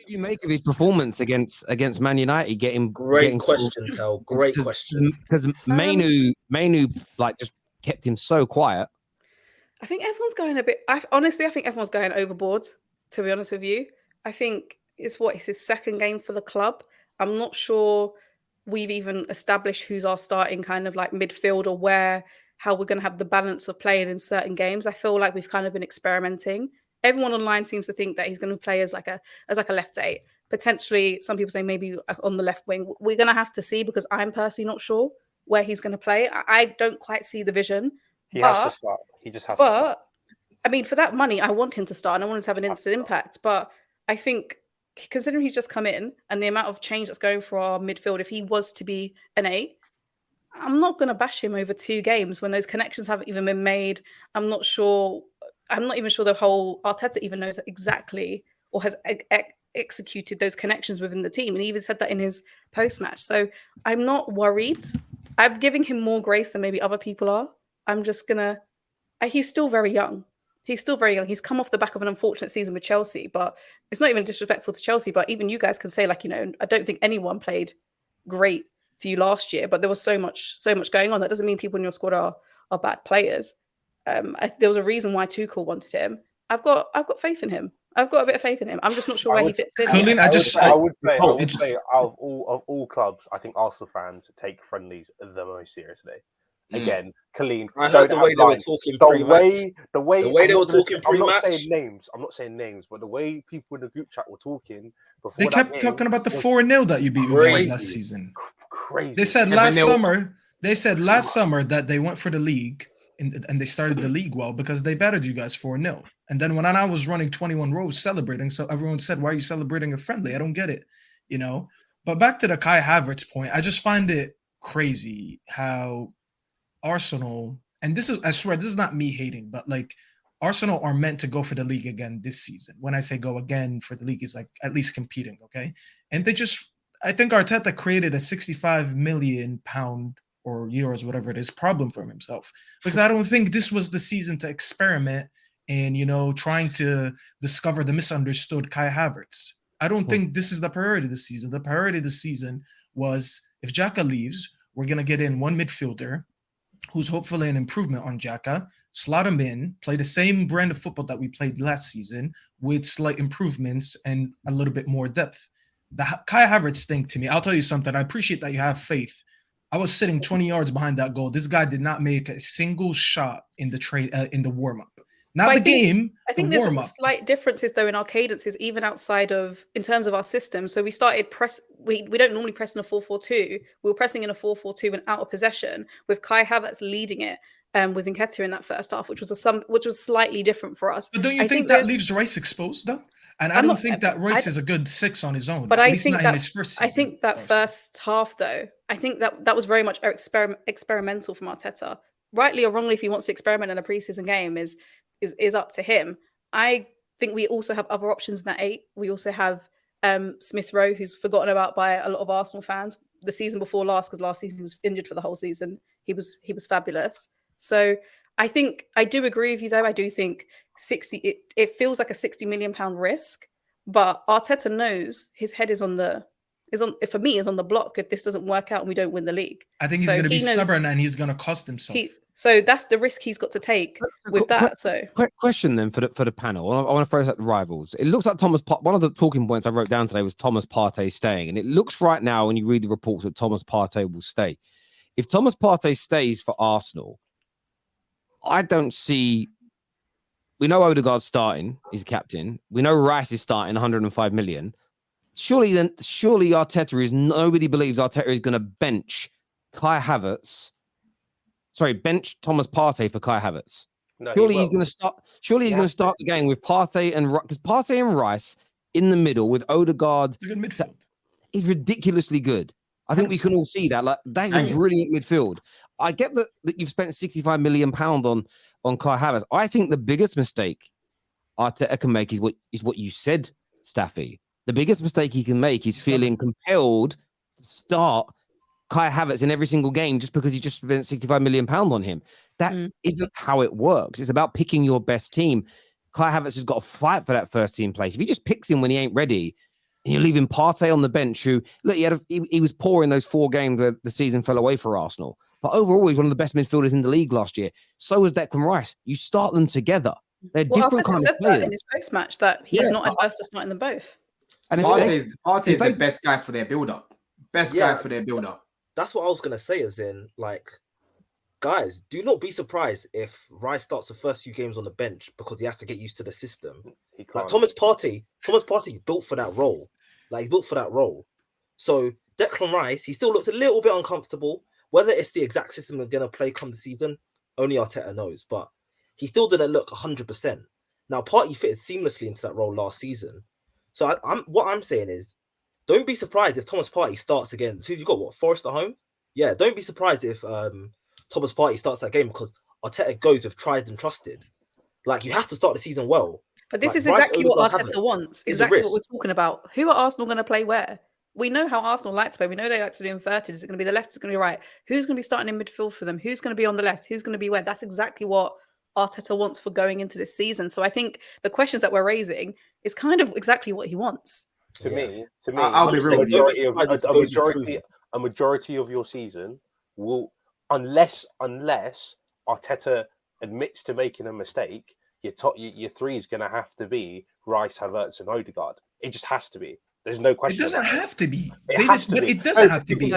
did you make of his performance against Man United? Great question, Tel. Great question. Because Mainu like just kept him so quiet. I think everyone's going a bit. Honestly, I think everyone's going overboard. To be honest with you, I think it's his second game for the club. I'm not sure we've even established who's our starting kind of like midfield or how we're going to have the balance of playing in certain games. I feel like we've kind of been experimenting. Everyone online seems to think that he's going to play as like a left 8. Potentially, some people say maybe on the left wing. We're going to have to see, because I'm personally not sure where he's going to play. I don't quite see the vision. He has to start. He just has to start. I mean, for that money, I want him to start and I want him to have an instant impact. But I think, considering he's just come in and the amount of change that's going for our midfield, if he was to be an 8, I'm not going to bash him over 2 games when those connections haven't even been made. I'm not even sure the whole Arteta even knows exactly or has executed those connections within the team. And he even said that in his post-match. So I'm not worried. I'm giving him more grace than maybe other people are. I'm just going to... He's still very young. He's He's come off the back of an unfortunate season with Chelsea, but it's not even disrespectful to Chelsea. But even you guys can say, like, I don't think anyone played great for you last year, but there was so much going on. That doesn't mean people in your squad are bad players. There was a reason why Tuchel wanted him. I've got faith in him. I've got a bit of faith in him. I'm just not sure where he fits in. Colin, I would say of all clubs, I think Arsenal fans take friendlies the most seriously. Again, Colleen, I heard the way they were talking pre-match. The way they were talking pre-match. I'm not saying names, but the way people in the group chat were talking before they kept talking about the 4-0 that you beat Udinese last season. Crazy. They said last summer that they went for the league and they started the league well because they battered you guys 4-0. And then when I was running 21 rows celebrating, so everyone said, "Why are you celebrating a friendly?" I don't get it, But back to the Kai Havertz point, I just find it crazy how Arsenal, and this is, I swear, this is not me hating, but like Arsenal are meant to go for the league again this season. When I say go again for the league, is like at least competing, okay? And I think Arteta created a 65 million pound or euros, whatever it is, problem for himself. Because I don't think this was the season to experiment and, trying to discover the misunderstood Kai Havertz. I don't think this is the priority this season. The priority this season was, if Xhaka leaves, we're going to get in one midfielder who's hopefully an improvement on Xhaka, slot him in, play the same brand of football that we played last season with slight improvements and a little bit more depth. The Kai Havertz thing, to me, I'll tell you something. I appreciate that you have faith. I was sitting 20 yards behind that goal. This guy did not make a single shot in the warm-up. Not the game, I think there's some slight differences, though, in our cadences, even outside of, in terms of our system. So we started we don't normally press in a 4-4-2. We were pressing in a 4-4-2 and out of possession with Kai Havertz leading it with Nketiah in that first half, which was slightly different for us. But don't you think that leaves Rice exposed, though? And I don't think that Rice is a good 6 on his own. But I think that in his first season. I think that first half, though, I think that was very much experimental from Arteta. Rightly or wrongly, if he wants to experiment in a preseason game, is up to him. I think we also have other options in that 8. We also have Smith Rowe, who's forgotten about by a lot of Arsenal fans the season before last, because last season he was injured for the whole season. He was fabulous. So I think I do agree with you, though. I do think 60. It feels like a £60 million risk, but Arteta knows his head is on the block if this doesn't work out and we don't win the league. I think he's going to be stubborn and he's going to cost himself. So that's the risk he's got to take with that. So, quick question then for the panel. I want to throw this at the rivals. It looks like one of the talking points I wrote down today was Thomas Partey staying, and it looks right now when you read the reports that Thomas Partey will stay. If Thomas Partey stays for Arsenal, I don't see. We know Odegaard's starting; he's captain. We know Rice is starting, 105 million. Surely nobody believes Arteta is going to bench Kai Havertz. Sorry, bench Thomas Partey for Kai Havertz. No, surely he's going to start. Surely he's going to start the game with Partey because Partey and Rice in the middle with Odegaard. It's a good midfield. He's ridiculously good. I think we can all see that. Like, that is a brilliant midfield. I get that you've spent £65 million on Kai Havertz. I think the biggest mistake Arteta can make is what you said, Staffy. The biggest mistake he can make is feeling compelled to start Kai Havertz in every single game just because he just spent £65 million on him. That isn't how it works. It's about picking your best team. Kai Havertz has got to fight for that first team place. If he just picks him when he ain't ready, And you're leaving Partey on the bench, who, look, he was poor in those 4 games where the season fell away for Arsenal. But overall, he's one of the best midfielders in the league last year. So was Declan Rice. You start them together. They're different kind of players. In his post-match that he's not adverse to starting them both. And Partey is the best guy for their build-up. Best guy for their build-up. That's what I was going to say, as in, like, guys, do not be surprised if Rice starts the first few games on the bench because he has to get used to the system. Like, Thomas Partey is built for that role. Like, he's built for that role. So Declan Rice, he still looks a little bit uncomfortable. Whether it's the exact system we're going to play come the season, only Arteta knows. But he still didn't look 100%. Now, Partey fitted seamlessly into that role last season. So what I'm saying is, don't be surprised if Thomas Partey starts again. So you've got what, Forest at home? Yeah, don't be surprised if Thomas Partey starts that game because Arteta goes with tried and trusted. Like, you have to start the season well. But this is exactly what Arteta wants. Exactly what we're talking about. Who are Arsenal going to play where? We know how Arsenal like to play. We know they like to do inverted. Is it going to be the left? Is it going to be right? Who's going to be starting in midfield for them? Who's going to be on the left? Who's going to be where? That's exactly what Arteta wants for going into this season. So I think the questions that we're raising is kind of exactly what he wants. To me, I'll be real. A majority of your season will, unless Arteta admits to making a mistake, your 3 is going to have to be Rice, Havertz, and Odegaard. It just has to be. There's no question. It doesn't have to be. It doesn't have to be.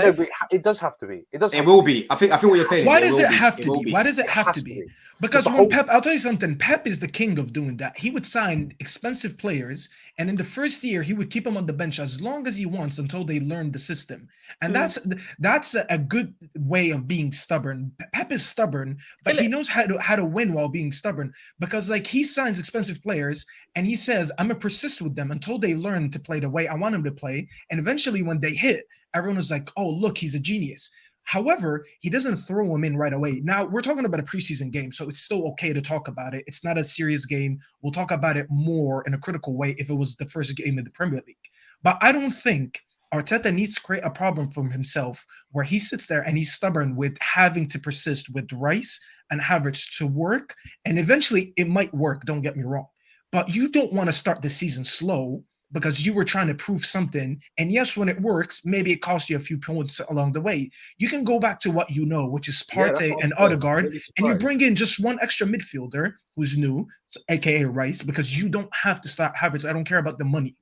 It does have to be. It will be. I think what you're saying. Why does it have to be? Why does it have to be? Because when Pep, I'll tell you something, Pep is the king of doing that. He would sign expensive players, and in the first year, he would keep them on the bench as long as he wants until they learn the system. And that's a good way of being stubborn. Pep is stubborn, but he knows how to win while being stubborn. Because, like, he signs expensive players, and he says, I'm going to persist with them until they learn to play the way I want them to play. And eventually, when they hit, everyone is like, oh, look, he's a genius. However, he doesn't throw him in right away. Now, we're talking about a preseason game, so it's still okay to talk about it. It's not a serious game. We'll talk about it more in a critical way if it was the first game in the Premier League. But I don't think Arteta needs to create a problem for himself where he sits there and he's stubborn with having to persist with Rice and Havertz to work. And eventually, it might work, don't get me wrong. But you don't want to start the season slow because you were trying to prove something. And yes, when it works, maybe it costs you a few points along the way. You can go back to what you know, which is Partey and Odegaard, and you bring in just one extra midfielder who's new, so aka Rice, because you don't have to start Havertz. I don't care about the money.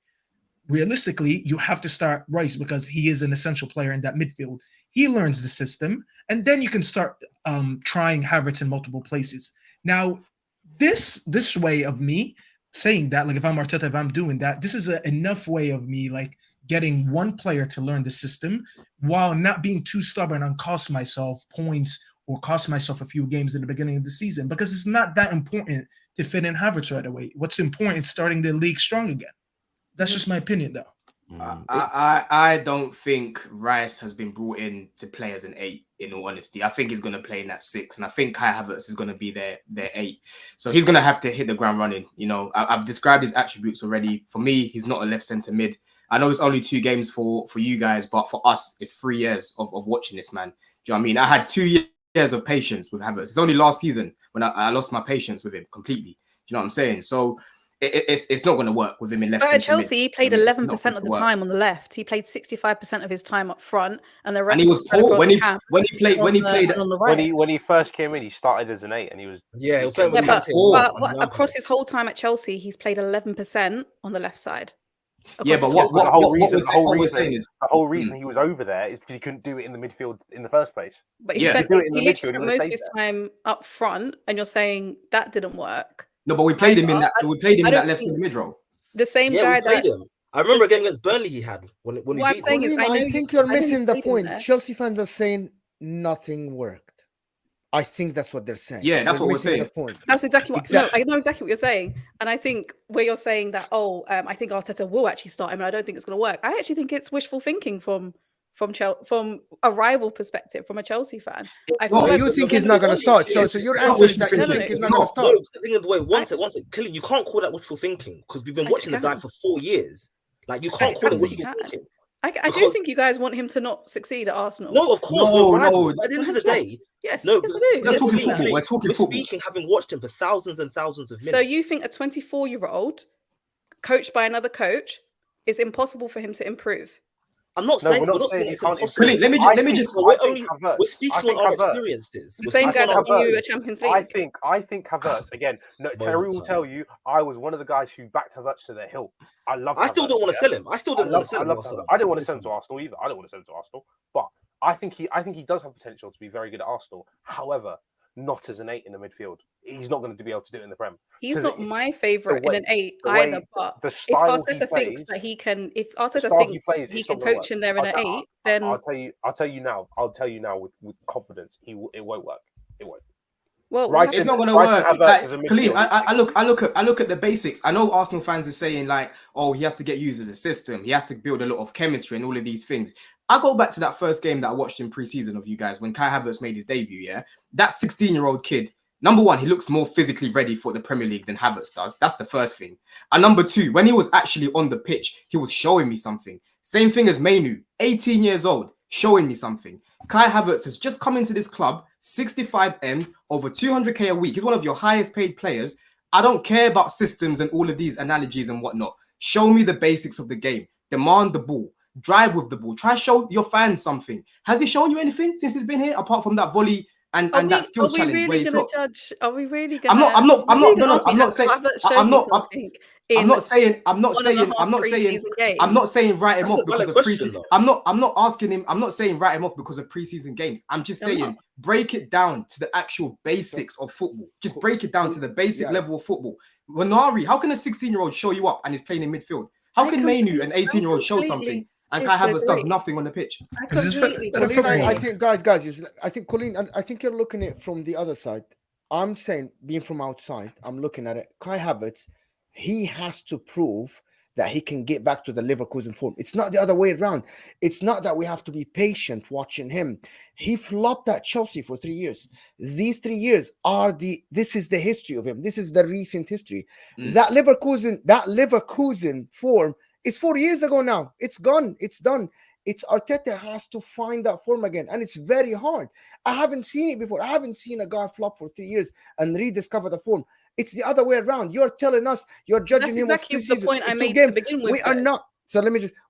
Realistically, you have to start Rice because he is an essential player in that midfield. He learns the system, and then you can start trying Havertz in multiple places. Now, this way of me saying that, like, if I'm Arteta, if I'm doing that, this is enough way of me, like, getting one player to learn the system while not being too stubborn and cost myself points or cost myself a few games in the beginning of the season, because it's not that important to fit in Havertz right away. What's important is starting the league strong again. That's just my opinion, though. I don't think Rice has been brought in to play as an 8, in all honesty. I think he's going to play in that 6, and I think Kai Havertz is going to be their 8. So he's going to have to hit the ground running. You know, I've described his attributes already. For me, he's not a left centre mid. I know it's only 2 games for you guys, but for us, it's 3 years of watching this man. Do you know what I mean? I had 2 years of patience with Havertz. It's only last season when I lost my patience with him completely. Do you know what I'm saying? So it's not going to work with him in left centre. But at Chelsea, he played 11% of the time on the left. He played 65% of his time up front, and the rest. And he was poor when he played on the right. When he first came in, he started as an 8, and he was but across his whole time at Chelsea, he's played 11% on the left side. Yeah, but the whole reason he was over there is because he couldn't do it in the midfield in the first place. But he spent most of his time up front, and you're saying that didn't work. No, but we played him in that. We played him in that left centre mid role. The same guy that I remember a game against Burnley he had when he beat him. I think you're missing the point. Chelsea fans are saying nothing worked. I think that's what they're saying. Yeah, that's what we're saying. The point. That's exactly what. No, I know exactly what you're saying, and I think where you're saying that, I think Arteta will actually start him, and I don't think it's going to work. I actually think it's wishful thinking from a rival perspective, from a Chelsea fan. You think he's not going to start? So your answer is that you think he's not going to start? Once it, Killian, you can't call that wishful thinking because we've been watching the guy for 4 years. Like, you can't call it wishful thinking. I do think you guys want him to not succeed at Arsenal. No, of course. No. At the end of the day, yes, no. I do. We're talking football. We're talking football. Speaking, having watched him for thousands and thousands of minutes. So you think a 24-year-old coached by another coach it's impossible for him to improve. I'm not saying we're we're not saying saying he it's can't impossible. improve. Let me just. We're speaking on our experiences. The same guy that won you a Champions League. I think Havertz again. No, Terry will tell you I was one of the guys who backed Havertz to the hill. I still don't want to sell him. I still don't want to sell him. I didn't want to sell him to Arsenal either. I don't want to sell him to Arsenal, but I think he does have potential to be very good at Arsenal. However, not as an 8 in the midfield. He's not going to be able to do it in the Prem. He's not my favourite in an 8 either. But if Arteta thinks that he can, if Arteta thinks he can coach him there in an 8, then I'll tell you now with confidence, it won't work. It won't. Well, it's not going to work. Khalid, I look at the basics. I know Arsenal fans are saying like, oh, he has to get used to the system. He has to build a lot of chemistry and all of these things. I go back to that first game that I watched in pre-season of you guys when Kai Havertz made his debut. Yeah, that 16-year-old kid. Number one, he looks more physically ready for the Premier League than Havertz does. That's the first thing. And number two, when he was actually on the pitch, he was showing me something. Same thing as Mainu, 18 years old, showing me something. Kai Havertz has just come into this club, 65 M's, over 200k a week. He's one of your highest paid players. I don't care about systems and all of these analogies and whatnot. Show me the basics of the game. Demand the ball. Drive with the ball. Try to show your fans something. Has he shown you anything since he's been here, apart from that volley and that skills challenge where he flopped? Are we really going to? I'm not saying write him off because of preseason. I'm not saying write him off because of preseason games. I'm just saying break it down to the actual basics of football. Just break it down to the basic level of football. Wanari, how can a 16-year-old show you up and is playing in midfield? How can Mainu, an 18-year-old, show something? And Kai Havertz does nothing on the pitch. I think, guys, I think, Colleen, I think you're looking at it from the other side. I'm saying, being from outside, I'm looking at it. Kai Havertz, he has to prove that he can get back to the Leverkusen form. It's not the other way around. It's not that we have to be patient watching him. He flopped at Chelsea for 3 years. These 3 years this is the history of him. This is the recent history. That Leverkusen form, it's 4 years ago now. It's gone. It's done. It's Arteta has to find that form again. And it's very hard. I haven't seen it before. I haven't seen a guy flop for 3 years and rediscover the form. It's the other way around. You're telling us you're judging him exactly of 2 seasons. Point I made to begin with. We are not. So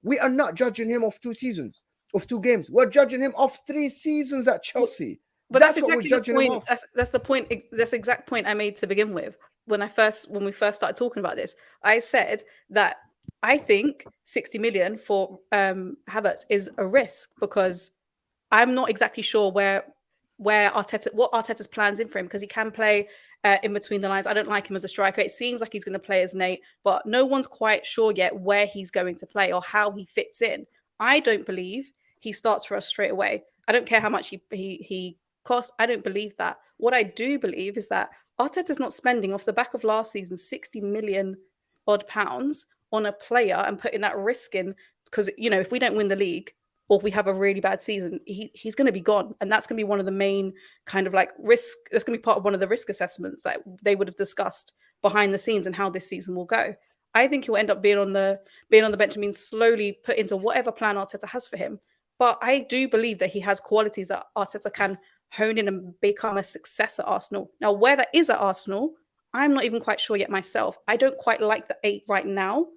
we are not judging him of 2 seasons, of 2 games. We're judging him of 3 seasons at Chelsea. But that's exactly what we're judging him off. That's the point. That's the exact point I made to begin with. When we first started talking about this, I said that I think 60 million for Havertz is a risk because I'm not exactly sure what Arteta's plans in for him, because he can play in between the lines. I don't like him as a striker. It seems like he's going to play as an 8, but no one's quite sure yet where he's going to play or how he fits in. I don't believe he starts for us straight away. I don't care how much he costs. I don't believe that. What I do believe is that Arteta's not spending off the back of last season 60 million odd pounds on a player and putting that risk in, because, you know, if we don't win the league or if we have a really bad season, he's going to be gone. And that's going to be one of the main kind of like risk. That's going to be part of one of the risk assessments that they would have discussed behind the scenes and how this season will go. I think he'll end up being on the bench and being slowly put into whatever plan Arteta has for him. But I do believe that he has qualities that Arteta can hone in and become a success at Arsenal. Now, where that is at Arsenal, I'm not even quite sure yet myself. I don't quite like the 8 right now,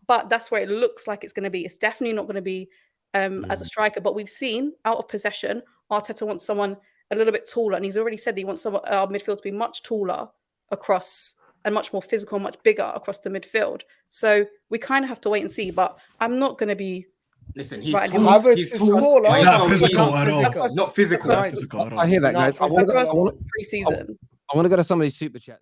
but that's where it looks like it's going to be. It's definitely not going to be as a striker, but we've seen out of possession, Arteta wants someone a little bit taller, and he's already said that he wants our midfield to be much taller across and much more physical, much bigger across the midfield. So we kind of have to wait and see, but I'm not going to to Listen, he's tall. He's tall. Not physical at all. Not physical. I hear that, guys. Pre-season. I want to go to some of these super chats.